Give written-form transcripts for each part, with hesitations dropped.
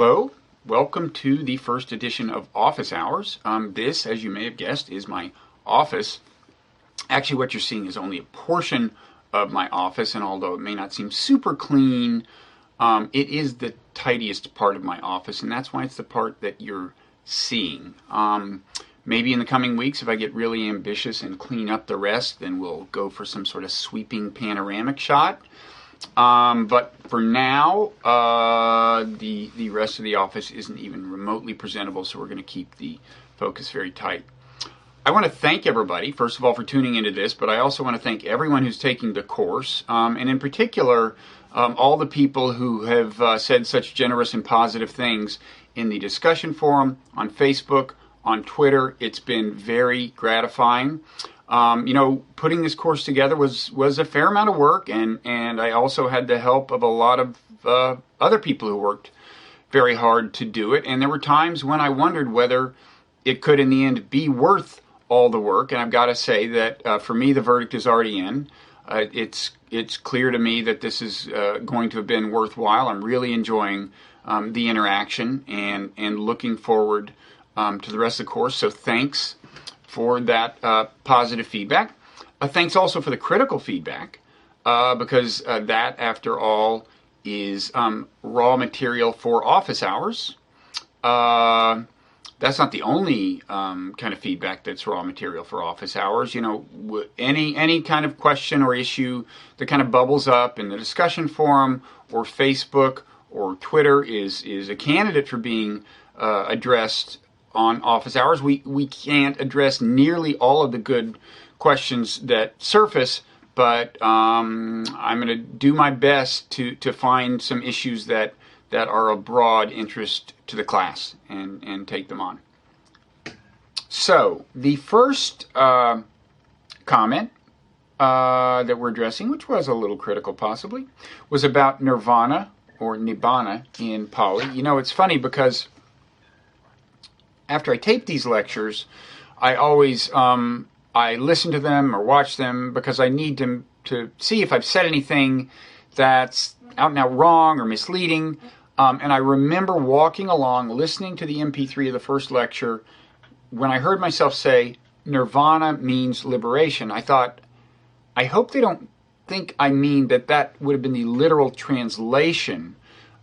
Hello, welcome to the first edition of Office Hours. This, as you may have guessed, is my office. Actually, what you're seeing is only a portion of my office, and although it may not seem super clean, it is the tidiest part of my office, and that's why it's the part that you're seeing. Maybe in the coming weeks, if I get really ambitious and clean up the rest, then we'll go for some sort of sweeping panoramic shot. But for now, the rest of the office isn't even remotely presentable, so we're going to keep the focus very tight. I want to thank everybody, first of all, for tuning into this, but I also want to thank everyone who's taking the course, and in particular, all the people who have said such generous and positive things in the discussion forum, on Facebook, on Twitter. It's been very gratifying. Putting this course together was a fair amount of work, and I also had the help of a lot of other people who worked very hard to do it. And there were times when I wondered whether it could in the end be worth all the work. And I've got to say that for me, the verdict is already in. It's clear to me that this is going to have been worthwhile. I'm really enjoying the interaction and looking forward to the rest of the course. So thanks for that positive feedback. Thanks also for the critical feedback, because that, after all, is raw material for office hours. That's not the only kind of feedback that's raw material for office hours. Any kind of question or issue that kind of bubbles up in the discussion forum or Facebook or Twitter is a candidate for being addressed on office hours. We can't address nearly all of the good questions that surface, but I'm going to do my best to find some issues that are of broad interest to the class and take them on. So the first comment that we're addressing, which was a little critical possibly, was about nirvana or nibbana in Pali. It's funny because after I tape these lectures, I always I listen to them or watch them because I need to see if I've said anything that's out and out wrong or misleading. And I remember walking along, listening to the MP3 of the first lecture. When I heard myself say, nirvana means liberation, I thought, I hope they don't think I mean that would have been the literal translation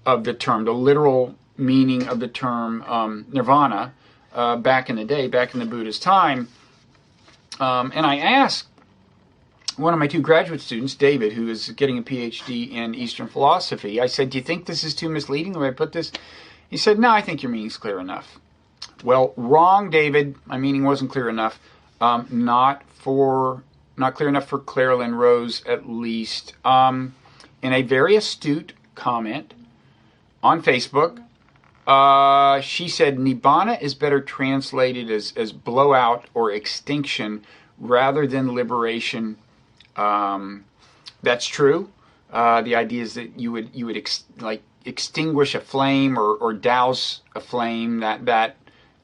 of the term, the literal meaning of the term nirvana. Back in the day, back in the Buddha's time. And I asked one of my two graduate students, David, who is getting a PhD in Eastern philosophy, I said, do you think this is too misleading the way I put this? He said, no, I think your meaning's clear enough. Well, wrong, David. My meaning wasn't clear enough. Not clear enough for Clara Lynn Rose, at least. In a very astute comment on Facebook, she said nibbana is better translated as blowout or extinction rather than liberation. That's true. The idea is that you would extinguish a flame or douse a flame. That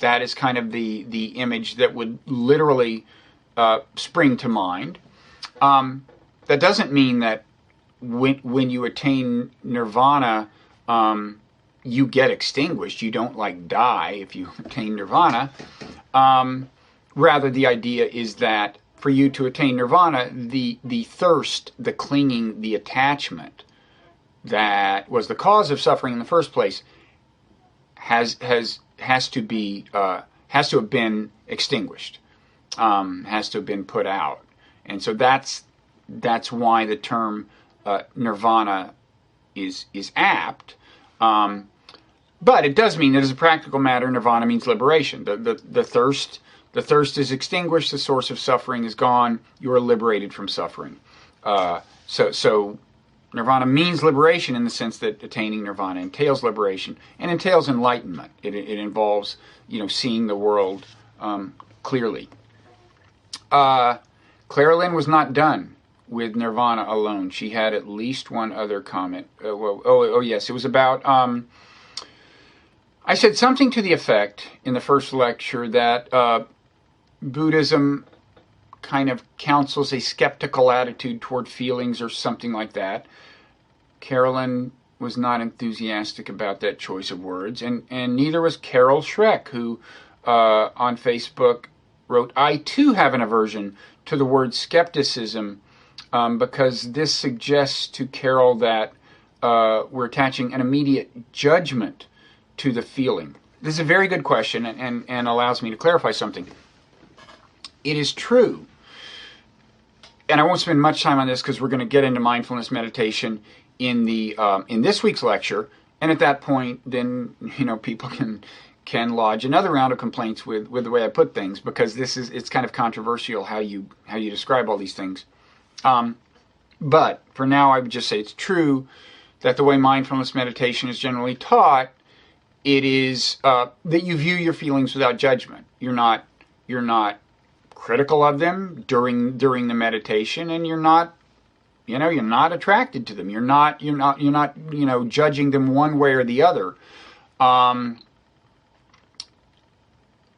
is kind of the image that would literally spring to mind. That doesn't mean that when you attain nirvana, you get extinguished. You don't die if you attain nirvana. Rather, the idea is that for you to attain nirvana, the thirst, the clinging, the attachment that was the cause of suffering in the first place has to have been extinguished, has to have been put out, and so that's why the term nirvana is apt. But it does mean that as a practical matter, nirvana means liberation. The thirst is extinguished, the source of suffering is gone, you are liberated from suffering. So nirvana means liberation in the sense that attaining nirvana entails liberation and entails enlightenment. It involves, seeing the world clearly. Clara Lynn was not done with nirvana alone. She had at least one other comment. Yes, it was about I said something to the effect in the first lecture that Buddhism kind of counsels a skeptical attitude toward feelings or something like that. Carolyn was not enthusiastic about that choice of words, and neither was Carol Schreck, who on Facebook wrote, "I too have an aversion to the word skepticism because this suggests to Carol that we're attaching an immediate judgment to the feeling." This is a very good question and allows me to clarify something. It is true, and I won't spend much time on this because we're going to get into mindfulness meditation in this week's lecture, and at that point, then people can lodge another round of complaints with the way I put things, because it's kind of controversial how you describe all these things. But for now, I would just say it's true that the way mindfulness meditation is generally taught, it is that you view your feelings without judgment. You're not critical of them during the meditation, and you're not attracted to them. You're not judging them one way or the other.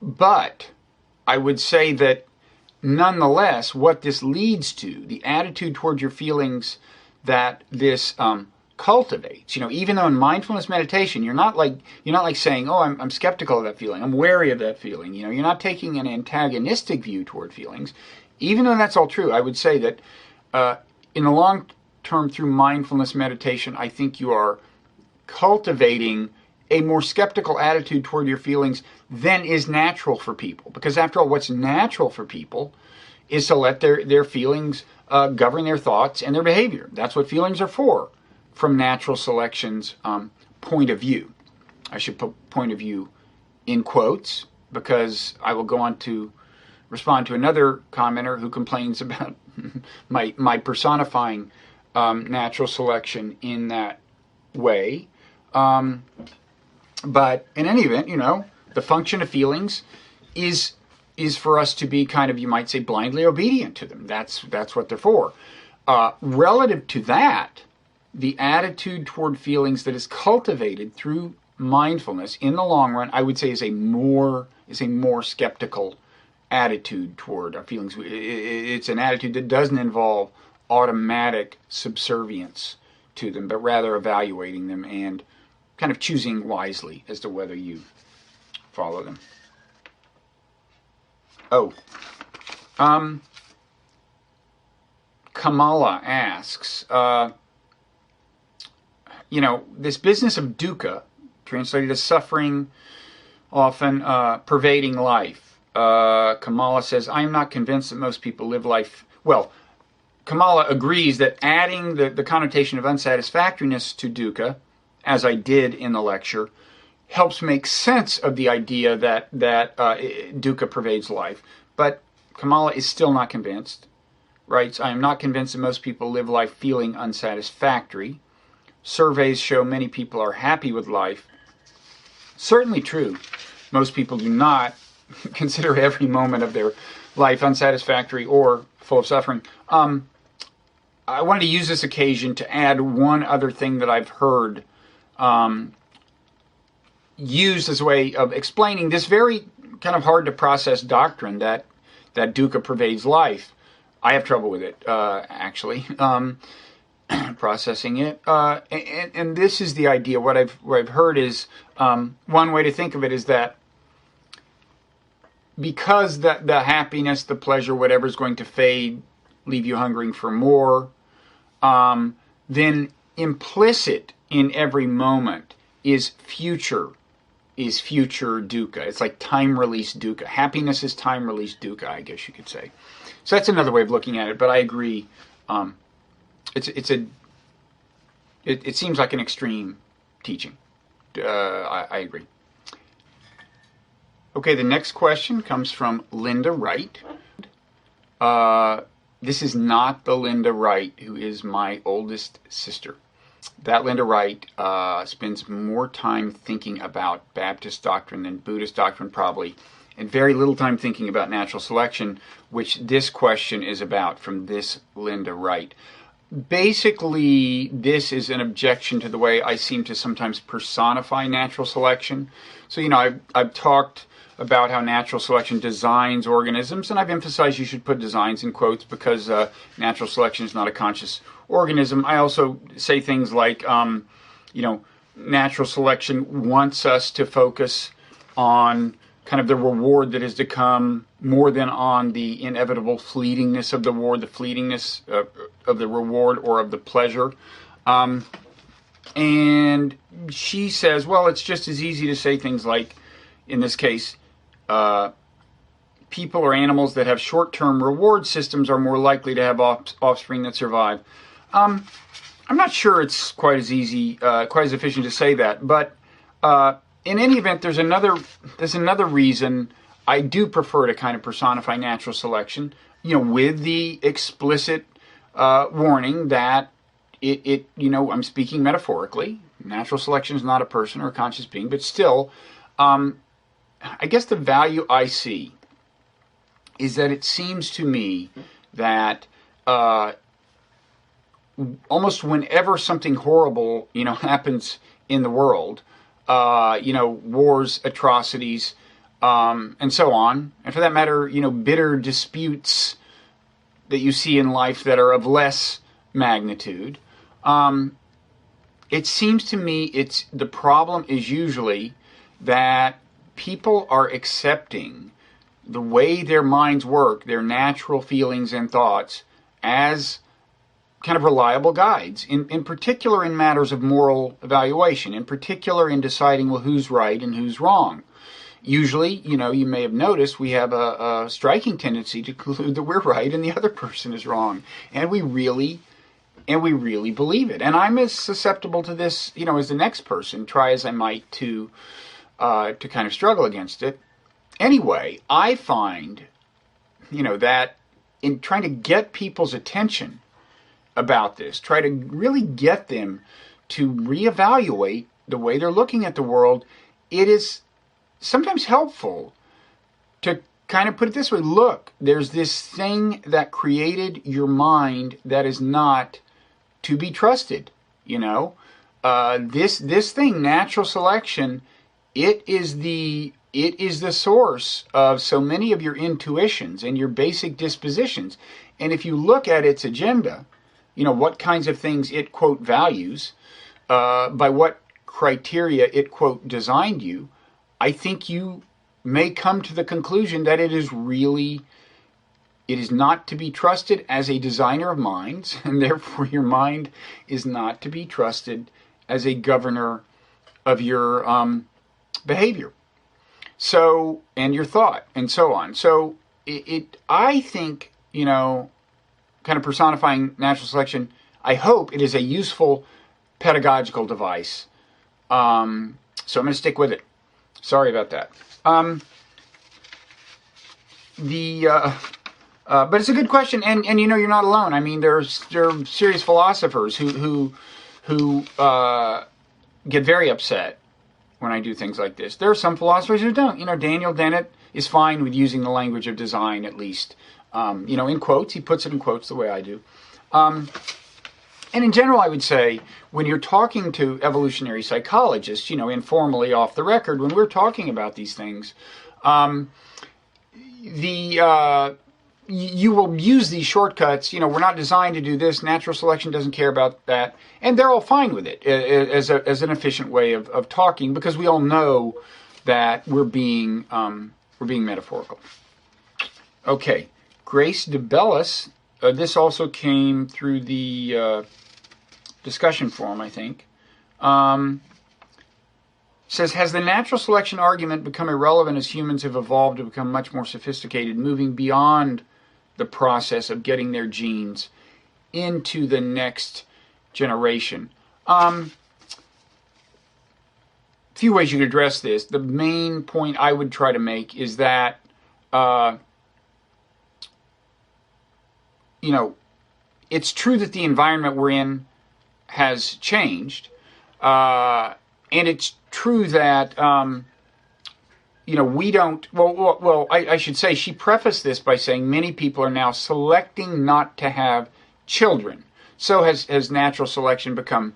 But I would say that nonetheless, what this leads to, the attitude toward your feelings that this cultivates, even though in mindfulness meditation you're not like saying, "Oh, I'm skeptical of that feeling. I'm wary of that feeling." You're not taking an antagonistic view toward feelings. Even though that's all true, I would say that in the long term, through mindfulness meditation, I think you are cultivating a more skeptical attitude toward your feelings than is natural for people. Because after all, what's natural for people is to let their feelings govern their thoughts and their behavior. That's what feelings are for, from natural selection's point of view. I should put point of view in quotes, because I will go on to respond to another commenter who complains about my personifying natural selection in that way. But in any event, the function of feelings is for us to be kind of, you might say, blindly obedient to them. That's what they're for. Relative to that, the attitude toward feelings that is cultivated through mindfulness in the long run, I would say, is a more skeptical attitude toward our feelings. It's an attitude that doesn't involve automatic subservience to them, but rather evaluating them and kind of choosing wisely as to whether you follow them. Kamala asks, this business of dukkha, translated as suffering, often pervading life. Kamala says, "I am not convinced that most people live life..." Well, Kamala agrees that adding the connotation of unsatisfactoriness to dukkha, as I did in the lecture, helps make sense of the idea that dukkha pervades life. But Kamala is still not convinced. Writes, "I am not convinced that most people live life feeling unsatisfactory. Surveys show many people are happy with life." Certainly true. Most people do not consider every moment of their life unsatisfactory or full of suffering. I wanted to use this occasion to add one other thing that I've heard used as a way of explaining this very kind of hard to process doctrine that dukkha pervades life. I have trouble with it, actually, processing it. And this is the idea. What I've heard is one way to think of it is that because the happiness, the pleasure, whatever is going to fade, leave you hungering for more, then implicit in every moment is future dukkha. It's like time-released dukkha. Happiness is time-released dukkha, I guess you could say. So that's another way of looking at it, but I agree. It seems like an extreme teaching. I agree. Okay, the next question comes from Linda Wright. This is not the Linda Wright who is my oldest sister. That Linda Wright spends more time thinking about Baptist doctrine than Buddhist doctrine probably, and very little time thinking about natural selection, which this question is about, from this Linda Wright. Basically, this is an objection to the way I seem to sometimes personify natural selection. So, I've talked about how natural selection designs organisms, and I've emphasized you should put designs in quotes because natural selection is not a conscious organism. I also say things like, natural selection wants us to focus on kind of the reward that is to come more than on the inevitable fleetingness of the reward, the fleetingness of the reward or of the pleasure. And she says, well, it's just as easy to say things like, in this case, people or animals that have short-term reward systems are more likely to have offspring that survive. I'm not sure it's quite as easy, quite as efficient to say that, but in any event, there's another reason I do prefer to kind of personify natural selection, with the explicit warning that I'm speaking metaphorically. Natural selection is not a person or a conscious being, but still, I guess the value I see is that it seems to me that almost whenever something horrible, happens in the world, wars, atrocities, and so on, and for that matter, bitter disputes that you see in life that are of less magnitude, it seems to me the problem is usually that people are accepting the way their minds work, their natural feelings and thoughts, as kind of reliable guides, in particular in matters of moral evaluation, in particular in deciding, well, who's right and who's wrong. Usually, you may have noticed we have a striking tendency to conclude that we're right and the other person is wrong. And we really believe it. And I'm as susceptible to this, as the next person, try as I might to kind of struggle against it. Anyway, I find, that in trying to get people's attention about this, try to really get them to reevaluate the way they're looking at the world, it is sometimes helpful to kind of put it this way. Look, there's this thing that created your mind that is not to be trusted. This thing, natural selection, it is the source of so many of your intuitions and your basic dispositions. And if you look at its agenda, what kinds of things it, quote, values, by what criteria it, quote, designed you, I think you may come to the conclusion that it is not to be trusted as a designer of minds, and therefore your mind is not to be trusted as a governor of your behavior. So, and your thought, and so on. So, I think, kind of personifying natural selection, I hope it is a useful pedagogical device. So I'm going to stick with it. Sorry about that. But it's a good question, and you're not alone. I mean, there are serious philosophers who get very upset when I do things like this. There are some philosophers who don't. Daniel Dennett is fine with using the language of design, at least. In quotes. He puts it in quotes the way I do. And in general, I would say, when you're talking to evolutionary psychologists, informally off the record, when we're talking about these things, you will use these shortcuts. We're not designed to do this. Natural selection doesn't care about that. And they're all fine with it as an efficient way of talking, because we all know that we're being metaphorical. Okay. Grace DeBellis, this also came through the discussion forum, I think, says, has the natural selection argument become irrelevant as humans have evolved to become much more sophisticated, moving beyond the process of getting their genes into the next generation? Few ways you could address this. The main point I would try to make is that it's true that the environment we're in has changed, and it's true that we don't. Well, I should say she prefaced this by saying many people are now selecting not to have children. So has natural selection become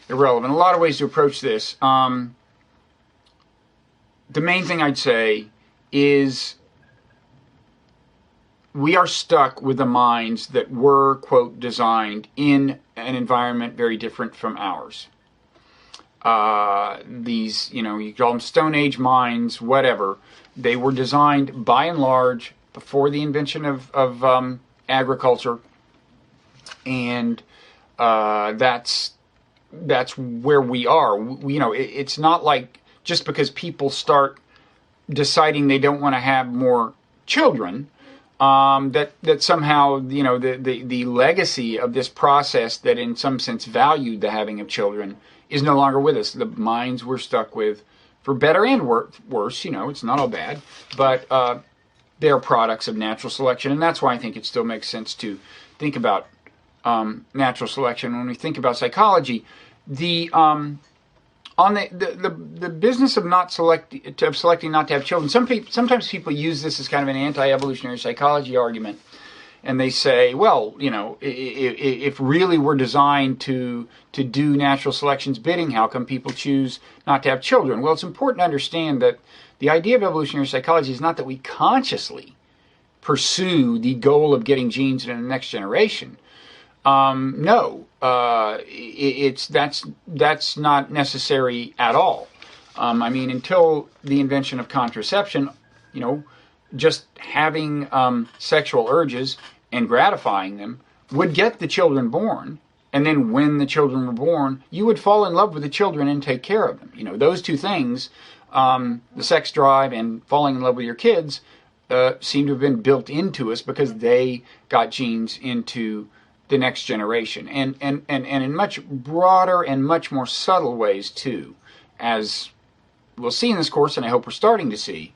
irrelevant? A lot of ways to approach this. The main thing I'd say is we are stuck with the minds that were, quote, designed in an environment very different from ours. these, you call them Stone Age minds, whatever. They were designed by and large before the invention of agriculture, and that's where we are. It's not like just because people start deciding they don't want to have more children, that somehow the legacy of this process that in some sense valued the having of children is no longer with us. The minds we're stuck with, for better and worse, it's not all bad, but they're products of natural selection, and that's why I think it still makes sense to think about natural selection when we think about psychology. On the business of selecting not to have children, sometimes people use this as kind of an anti-evolutionary psychology argument, and they say, well, if really we're designed to do natural selection's bidding, how come people choose not to have children? Well, it's important to understand that the idea of evolutionary psychology is not that we consciously pursue the goal of getting genes in the next generation. No, that's not necessary at all. Until the invention of contraception, just having sexual urges and gratifying them would get the children born, and then when the children were born, you would fall in love with the children and take care of them. Those two things, the sex drive and falling in love with your kids, seem to have been built into us because they got genes into the next generation, and in much broader and much more subtle ways too, as we'll see in this course, and I hope we're starting to see.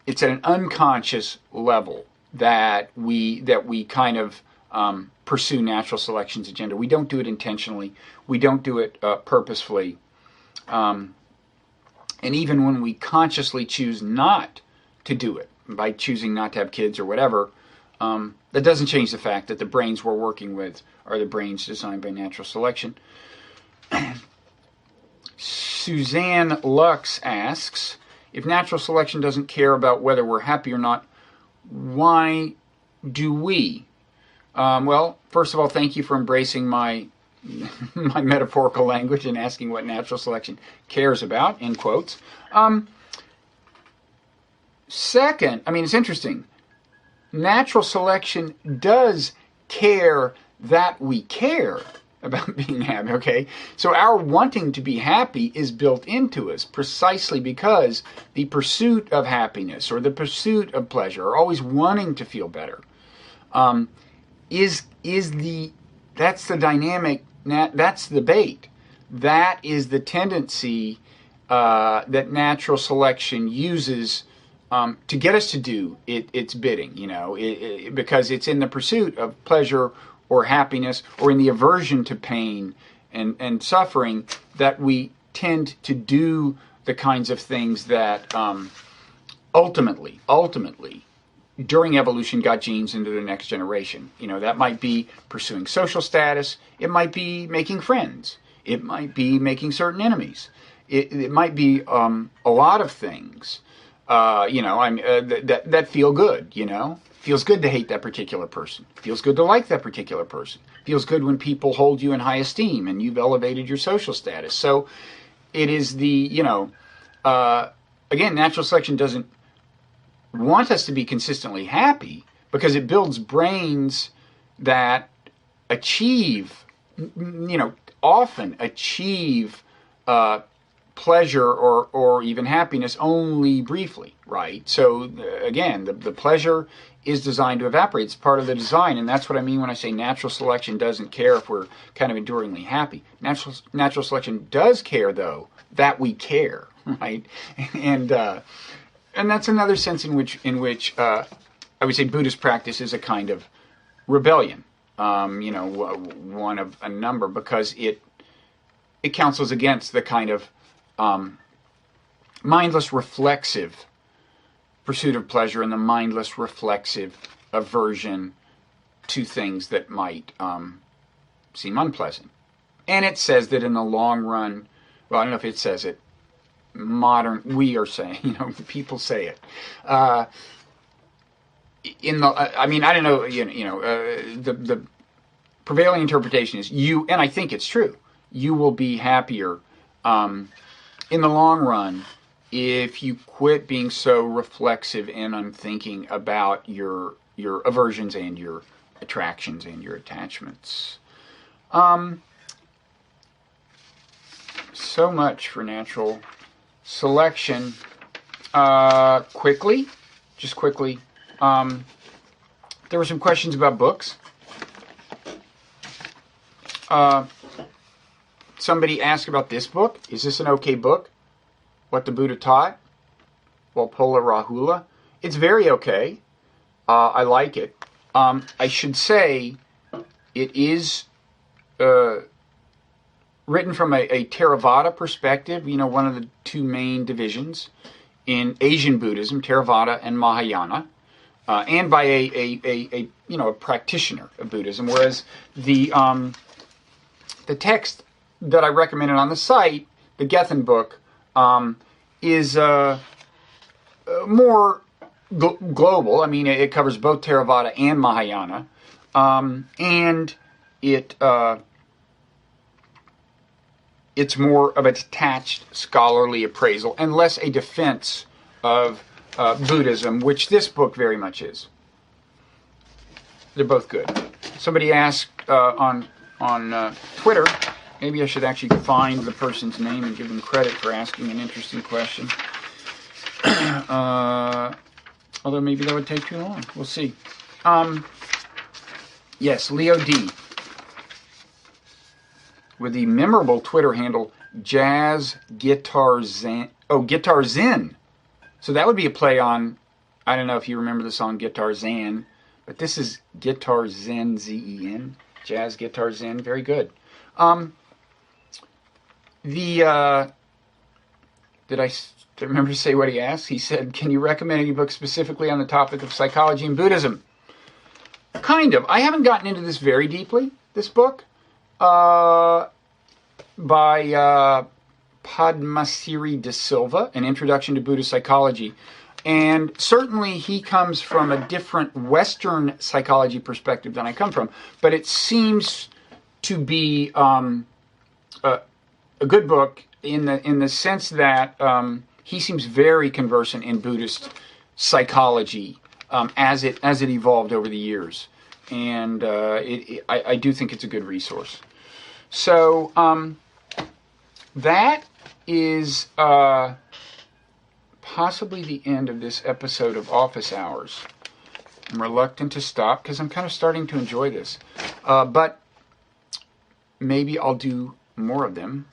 It's at an unconscious level that we kind of pursue natural selection's agenda. We don't do it intentionally. We don't do it purposefully. And even when we consciously choose not to do it, by choosing not to have kids or whatever, that doesn't change the fact that the brains we're working with are the brains designed by natural selection. Suzanne Lux asks, if natural selection doesn't care about whether we're happy or not, why do we? Well, first of all, thank you for embracing my metaphorical language and asking what natural selection cares about, in quotes. Second, it's interesting. Natural selection does care that we care about being happy, okay? So our wanting to be happy is built into us precisely because the pursuit of happiness or the pursuit of pleasure or always wanting to feel better that's the dynamic, that's the bait. That is the tendency that natural selection uses to get us to do its bidding, because it's in the pursuit of pleasure or happiness or in the aversion to pain and suffering that we tend to do the kinds of things that ultimately, during evolution got genes into the next generation. That might be pursuing social status. It might be making friends. It might be making certain enemies. It might be a lot of things. That feel good, Feels good to hate that particular person. Feels good to like that particular person. Feels good when people hold you in high esteem and you've elevated your social status. So it is again, natural selection doesn't want us to be consistently happy because it builds brains that often achieve pleasure or even happiness only briefly, right? So again, the pleasure is designed to evaporate. It's part of the design, and that's what I mean when I say natural selection doesn't care if we're kind of enduringly happy. Natural selection does care, though, that we care, right? And that's another sense in which I would say Buddhist practice is a kind of rebellion, one of a number, because it counsels against the kind of mindless reflexive pursuit of pleasure and the mindless reflexive aversion to things that might seem unpleasant. And it says that in the long run, well, I don't know if it says it, we are saying, people say it. I don't know, the prevailing interpretation is and I think it's true, you will be happier in the long run if you quit being so reflexive and unthinking about your aversions and your attractions and your attachments. So much for natural selection. Quickly, there were some questions about books. Somebody asked about this book. Is this an okay book? What the Buddha Taught? Walpola Rahula. It's very okay. I like it. I should say it is written from a Theravada perspective, one of the two main divisions in Asian Buddhism, Theravada and Mahayana, and by a practitioner of Buddhism, whereas the text that I recommended on the site, the Gethin book, is more global. I mean, it covers both Theravada and Mahayana, and it's more of a detached scholarly appraisal and less a defense of Buddhism, which this book very much is. They're both good. Somebody asked on Twitter, maybe I should actually find the person's name and give them credit for asking an interesting question. Although maybe that would take too long. We'll see. Yes, Leo D. with the memorable Twitter handle Jazz Guitar Zen. Oh, Guitar Zen. So that would be a play on, I don't know if you remember the song Guitar Zen, but this is Guitar Zen, Z-E-N. Jazz Guitar Zen. Very good. Did I remember to say what he asked? He said, can you recommend any books specifically on the topic of psychology and Buddhism? Kind of. I haven't gotten into this very deeply, this book, by Padmasiri de Silva, An Introduction to Buddhist Psychology. And certainly he comes from a different Western psychology perspective than I come from. But it seems to be a good book in the sense that he seems very conversant in Buddhist psychology as it evolved over the years. And I do think it's a good resource. So that is possibly the end of this episode of Office Hours. I'm reluctant to stop because I'm kind of starting to enjoy this. But maybe I'll do more of them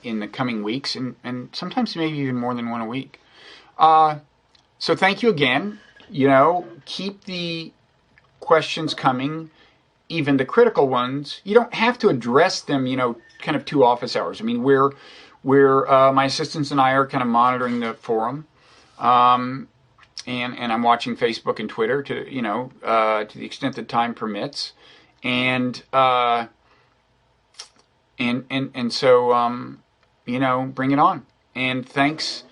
in the coming weeks, and sometimes maybe even more than one a week. So thank you again. Keep the questions coming, even the critical ones. You don't have to address them, kind of 2 office hours. I mean, we're my assistants and I are kind of monitoring the forum, and I'm watching Facebook and Twitter to the extent that time permits, and so bring it on. And thanks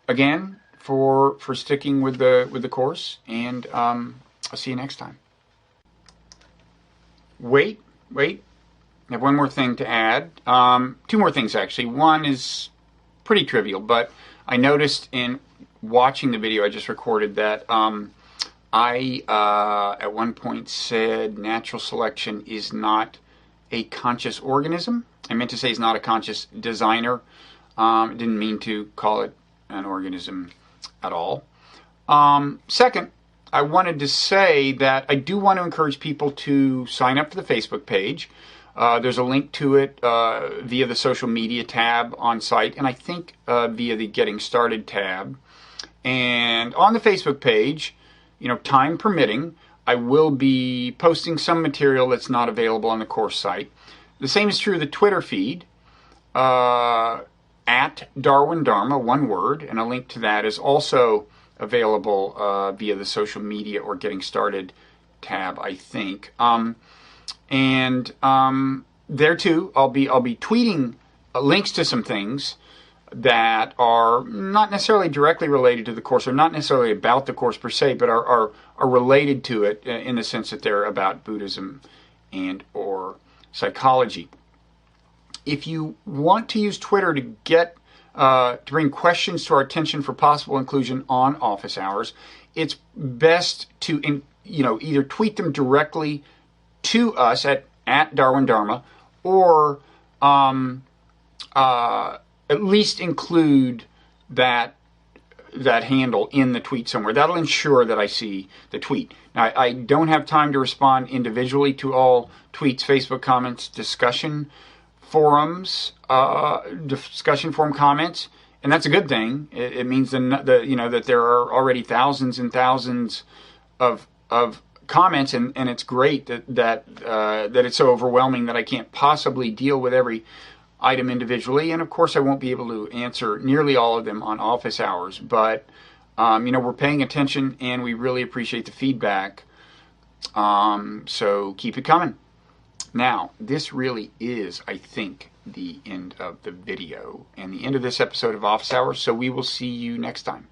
again for sticking with the course, and I'll see you next time. Wait. I have one more thing to add. 2 more things, actually. One is pretty trivial, but I noticed in watching the video I just recorded that I, at one point, said natural selection is not a conscious organism. I meant to say it's not a conscious designer. Didn't mean to call it an organism at all. Second, I wanted to say that I do want to encourage people to sign up for the Facebook page. There's a link to it via the social media tab on site, and I think via the Getting Started tab. And on the Facebook page, time permitting, I will be posting some material that's not available on the course site. The same is true of the Twitter feed, at Darwin Dharma, one word, and a link to that is also available via the social media or Getting Started tab, I think. And there too, I'll be tweeting links to some things that are not necessarily directly related to the course, or not necessarily about the course per se, but are related to it in the sense that they're about Buddhism and or psychology. If you want to use Twitter to get to bring questions to our attention for possible inclusion on office hours, it's best to either tweet them directly to us at Darwin Dharma, or at least include that handle in the tweet somewhere. That'll ensure that I see the tweet. Now, I don't have time to respond individually to all tweets, Facebook comments, discussion forum comments, and that's a good thing. It means that there are already thousands and thousands of comments, and it's great that it's so overwhelming that I can't possibly deal with every item individually. And of course, I won't be able to answer nearly all of them on office hours. But we're paying attention, and we really appreciate the feedback. So keep it coming. Now, this really is, I think, the end of the video and the end of this episode of Office Hours. So we will see you next time.